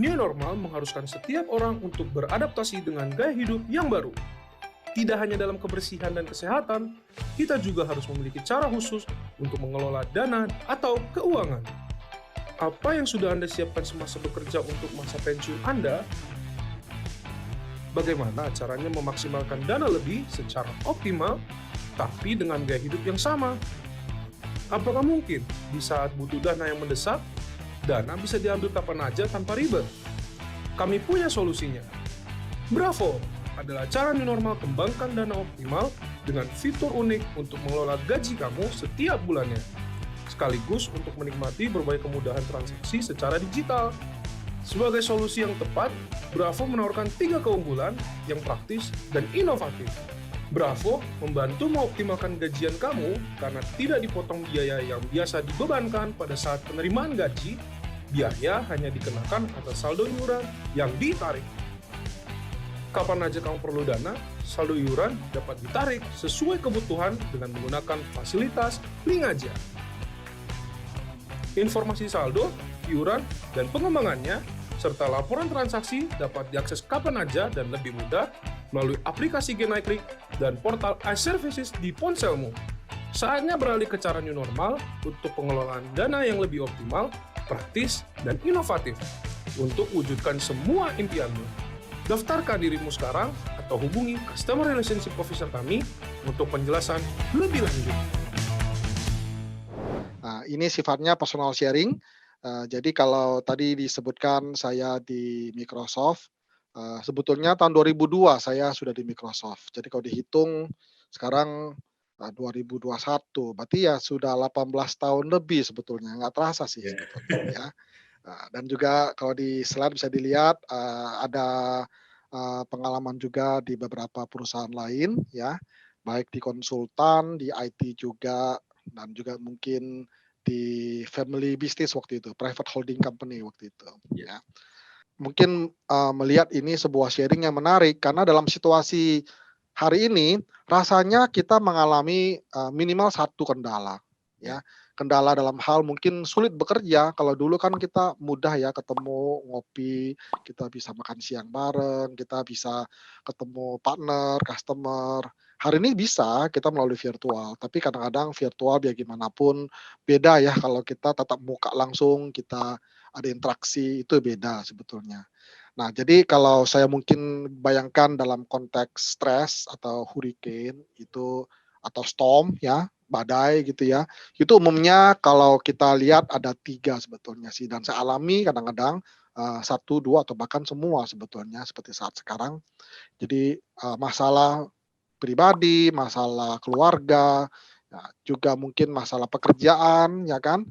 New normal mengharuskan setiap orang untuk beradaptasi dengan gaya hidup yang baru. Tidak hanya dalam kebersihan dan kesehatan, kita juga harus memiliki cara khusus untuk mengelola dana atau keuangan. Apa yang sudah Anda siapkan semasa bekerja untuk masa pensiun Anda? Bagaimana caranya memaksimalkan dana lebih secara optimal, tapi dengan gaya hidup yang sama? Apakah mungkin di saat butuh dana yang mendesak, dana bisa diambil kapan aja tanpa ribet? Kami punya solusinya. Bravo adalah cara new normal kembangkan dana optimal dengan fitur unik untuk mengelola gaji kamu setiap bulannya, sekaligus untuk menikmati berbagai kemudahan transaksi secara digital. Sebagai solusi yang tepat, Bravo menawarkan 3 keunggulan yang praktis dan inovatif. Bravo membantu mengoptimalkan gajian kamu karena tidak dipotong biaya yang biasa dibebankan pada saat penerimaan gaji. Biaya hanya dikenakan atas saldo iuran yang ditarik. Kapan aja kamu perlu dana, saldo iuran dapat ditarik sesuai kebutuhan dengan menggunakan fasilitas link aja. Informasi saldo, iuran, dan pengembangannya, serta laporan transaksi dapat diakses kapan aja dan lebih mudah melalui aplikasi GenaiKlik dan portal iServices di ponselmu. Saatnya beralih ke cara new normal untuk pengelolaan dana yang lebih optimal, praktis, dan inovatif untuk wujudkan semua impianmu. Daftarkan dirimu sekarang atau hubungi Customer Relationship Officer kami untuk penjelasan lebih lanjut. Nah, ini sifatnya personal sharing. Jadi kalau tadi disebutkan saya di Microsoft, sebetulnya tahun 2002 saya sudah di Microsoft. Jadi kalau dihitung sekarang 2021, berarti ya sudah 18 tahun lebih sebetulnya, nggak terasa sih sebetulnya ya. Dan juga kalau di slide bisa dilihat ada pengalaman juga di beberapa perusahaan lain ya, baik di konsultan, di IT juga, dan juga mungkin di family business waktu itu, private holding company waktu itu ya. Mungkin melihat ini sebuah sharing yang menarik karena dalam situasi hari ini rasanya kita mengalami minimal satu kendala ya. Kendala dalam hal mungkin sulit bekerja. Kalau dulu kan kita mudah ya ketemu, ngopi, kita bisa makan siang bareng, kita bisa ketemu partner, customer. Hari ini bisa kita melalui virtual, tapi kadang-kadang virtual biar gimana pun beda ya kalau kita tatap muka langsung, kita ada interaksi, itu beda sebetulnya. Nah, jadi kalau saya mungkin bayangkan dalam konteks stres atau hurricane itu atau storm ya, badai gitu ya, itu umumnya kalau kita lihat ada 3 sebetulnya sih dan saya alami kadang-kadang 1, 2 atau bahkan semua sebetulnya seperti saat sekarang. Jadi, masalah pribadi, masalah keluarga, ya juga mungkin masalah pekerjaan ya kan,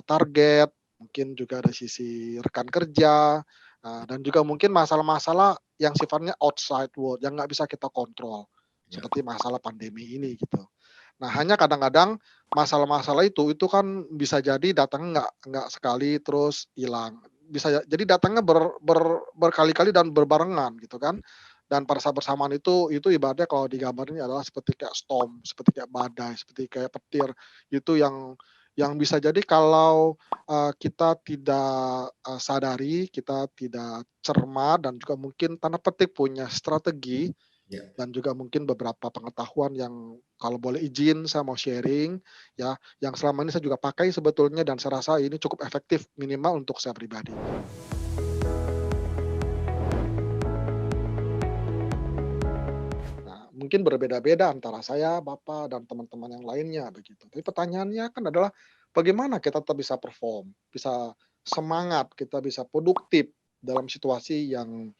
target, mungkin juga dari sisi rekan kerja, dan juga mungkin masalah-masalah yang sifatnya outside world yang nggak bisa kita kontrol, seperti masalah pandemi ini gitu. Nah, hanya kadang-kadang masalah-masalah itu kan bisa jadi datangnya nggak sekali terus hilang. Bisa jadi datangnya berkali-kali dan berbarengan gitu kan. Dan pada saat bersamaan itu ibaratnya kalau digambarin adalah seperti kayak storm, seperti kayak badai, seperti kayak petir. Itu yang bisa jadi kalau kita tidak sadari, kita tidak cermat dan juga mungkin tanda petik punya strategi dan juga mungkin beberapa pengetahuan yang kalau boleh izin saya mau sharing ya, yang selama ini saya juga pakai sebetulnya dan saya rasa ini cukup efektif minimal untuk saya pribadi. Nah, mungkin berbeda-beda antara saya, Bapak, dan teman-teman yang lainnya begitu. Tapi pertanyaannya kan adalah bagaimana kita tetap bisa perform, bisa semangat, kita bisa produktif dalam situasi yang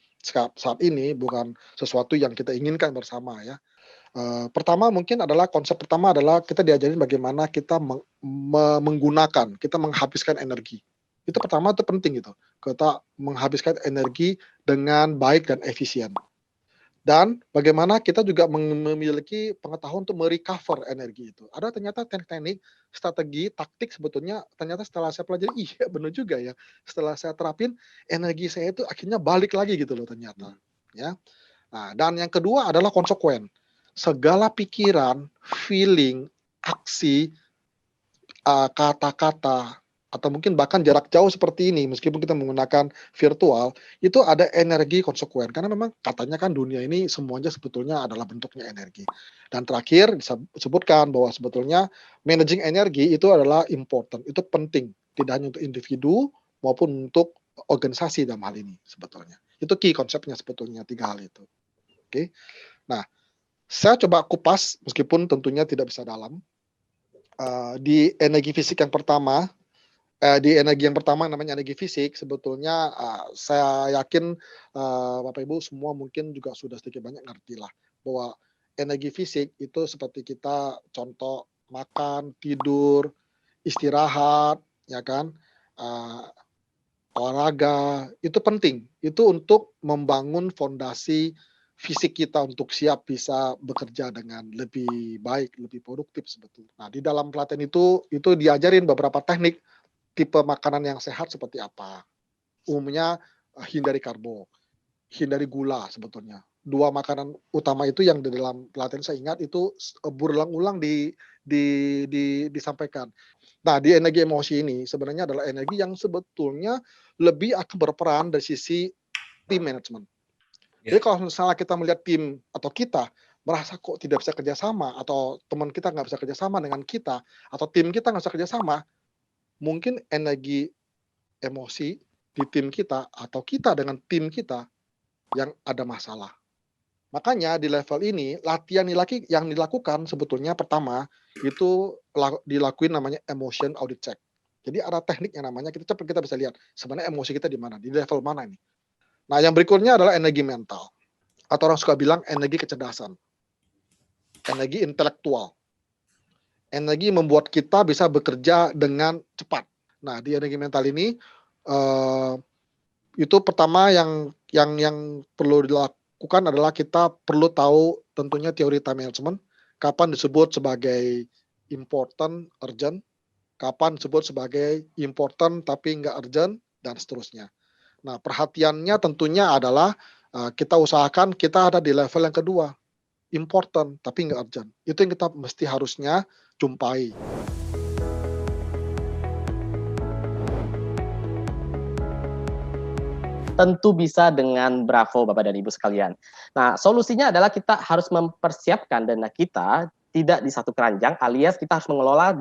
saat ini bukan sesuatu yang kita inginkan bersama ya. Pertama mungkin adalah konsep pertama adalah kita diajarin bagaimana kita menggunakan, kita menghabiskan energi. Itu pertama itu penting gitu, kita menghabiskan energi dengan baik dan efisien. Dan bagaimana kita juga memiliki pengetahuan untuk me-recover energi itu. Ada ternyata teknik-teknik, strategi, taktik sebetulnya ternyata setelah saya pelajari, iya benar juga ya. Setelah saya terapin, energi saya itu akhirnya balik lagi gitu loh ternyata, ya. Nah, dan yang kedua adalah konsekuen. Segala pikiran, feeling, aksi, kata-kata, atau mungkin bahkan jarak jauh seperti ini, meskipun kita menggunakan virtual, itu ada energi konsekuen. Karena memang katanya kan dunia ini semuanya sebetulnya adalah bentuknya energi. Dan terakhir disebutkan bahwa sebetulnya managing energi itu adalah important, itu penting, tidak hanya untuk individu maupun untuk organisasi dalam hal ini sebetulnya. Itu key konsepnya sebetulnya 3 hal itu. Oke. Nah, saya coba kupas meskipun tentunya tidak bisa dalam. Di energi fisik yang pertama, di energi yang pertama namanya energi fisik sebetulnya, saya yakin, Bapak Ibu semua mungkin juga sudah sedikit banyak ngerti lah bahwa energi fisik itu seperti kita contoh makan, tidur, istirahat, ya kan, eee, olahraga, itu penting. Itu untuk membangun fondasi fisik kita untuk siap bisa bekerja dengan lebih baik, lebih produktif sebetulnya. Nah, di dalam pelatihan itu diajarin beberapa teknik tipe makanan yang sehat seperti apa. Umumnya, hindari karbo, hindari gula sebetulnya. 2 makanan utama itu yang di dalam pelatihan saya ingat itu berulang-ulang disampaikan. Nah, di energi emosi ini sebenarnya adalah energi yang sebetulnya lebih akan berperan dari sisi tim manajemen. Jadi Ya. kalau misalnya kita melihat tim atau kita merasa kok tidak bisa kerjasama atau teman kita nggak bisa kerjasama dengan kita, atau tim kita nggak bisa kerjasama, mungkin energi emosi di tim kita atau kita dengan tim kita yang ada masalah. Makanya di level ini latihan yang dilakukan sebetulnya pertama itu dilakuin namanya emotion audit check. Jadi ada teknik yang namanya kita bisa lihat sebenarnya emosi kita di mana, di level mana ini. Nah, yang berikutnya adalah energi mental atau orang suka bilang energi kecerdasan, energi intelektual. Energi membuat kita bisa bekerja dengan cepat. Nah, di energi mental ini, eee, itu pertama yang perlu dilakukan adalah kita perlu tahu tentunya teori time management, kapan disebut sebagai important, urgent, kapan disebut sebagai important tapi nggak urgent, dan seterusnya. Nah, perhatiannya tentunya adalah, kita usahakan kita ada di level yang kedua, important tapi nggak urgent. Itu yang kita mesti harusnya jumpai. Tentu bisa dengan Bravo Bapak dan Ibu sekalian. Nah, solusinya adalah kita harus mempersiapkan dana kita tidak di satu keranjang, alias kita harus mengelola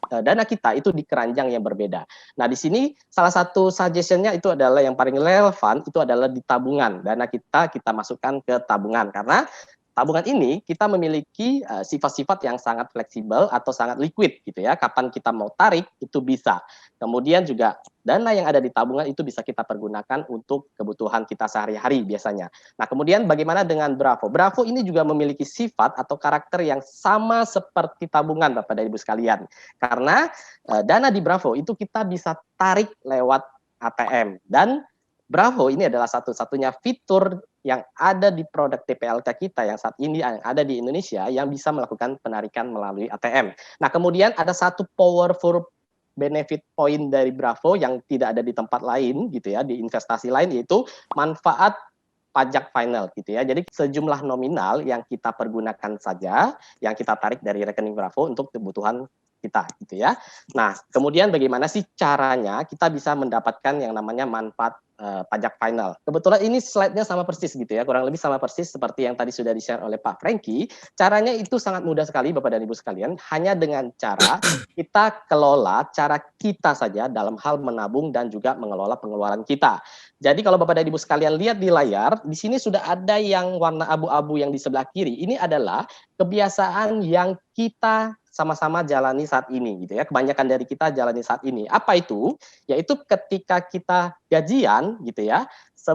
dana kita itu di keranjang yang berbeda. Nah, di sini salah satu suggestion-nya itu adalah yang paling relevan itu adalah di tabungan. Dana kita masukkan ke tabungan karena tabungan ini kita memiliki sifat-sifat yang sangat fleksibel atau sangat liquid gitu ya. Kapan kita mau tarik itu bisa. Kemudian juga dana yang ada di tabungan itu bisa kita pergunakan untuk kebutuhan kita sehari-hari biasanya. Nah, kemudian bagaimana dengan Bravo? Bravo ini juga memiliki sifat atau karakter yang sama seperti tabungan Bapak dan Ibu sekalian. Karena dana di Bravo itu kita bisa tarik lewat ATM dan Bravo ini adalah satu-satunya fitur yang ada di produk TPLK kita yang saat ini yang ada di Indonesia yang bisa melakukan penarikan melalui ATM. Nah, kemudian ada satu powerful benefit point dari Bravo yang tidak ada di tempat lain gitu ya, di investasi lain, yaitu manfaat pajak final gitu ya. Jadi sejumlah nominal yang kita pergunakan saja, yang kita tarik dari rekening Bravo untuk kebutuhan kita gitu ya. Nah, kemudian bagaimana sih caranya kita bisa mendapatkan yang namanya manfaat pajak final. Kebetulan ini slide-nya sama persis gitu ya, kurang lebih sama persis seperti yang tadi sudah di-share oleh Pak Franky. Caranya itu sangat mudah sekali Bapak dan Ibu sekalian, hanya dengan cara kita kelola cara kita saja dalam hal menabung dan juga mengelola pengeluaran kita. Jadi kalau Bapak dan Ibu sekalian lihat di layar, di sini sudah ada yang warna abu-abu yang di sebelah kiri. Ini adalah kebiasaan yang kita sama-sama jalani saat ini gitu ya. Kebanyakan dari kita jalani saat ini. Apa itu? Yaitu ketika kita gajian gitu ya,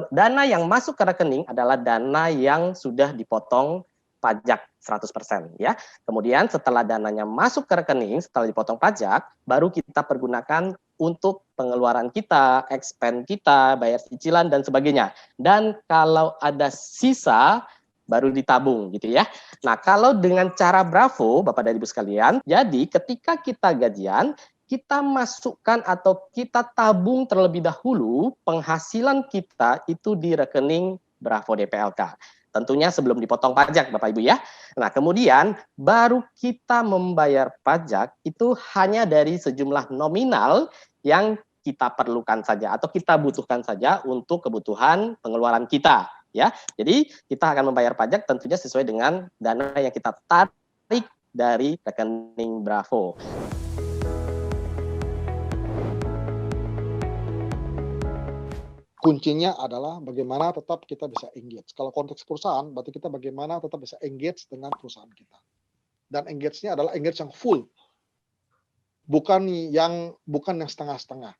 dana yang masuk ke rekening adalah dana yang sudah dipotong pajak 100% ya. Kemudian setelah dananya masuk ke rekening, setelah dipotong pajak, baru kita pergunakan untuk pengeluaran kita, expense kita, bayar cicilan dan sebagainya. Dan kalau ada sisa baru ditabung gitu ya. Nah, kalau dengan cara Bravo, Bapak dan Ibu sekalian, jadi ketika kita gajian, kita masukkan atau kita tabung terlebih dahulu penghasilan kita itu di rekening Bravo DPLK. Tentunya sebelum dipotong pajak, Bapak Ibu ya. Nah, kemudian baru kita membayar pajak itu hanya dari sejumlah nominal yang kita perlukan saja atau kita butuhkan saja untuk kebutuhan pengeluaran kita, ya. Jadi kita akan membayar pajak tentunya sesuai dengan dana yang kita tarik dari rekening Bravo. Kuncinya adalah bagaimana tetap kita bisa engage. Kalau konteks perusahaan, berarti kita bagaimana tetap bisa engage dengan perusahaan kita. Dan engage-nya adalah engage yang full. Bukan yang setengah-setengah.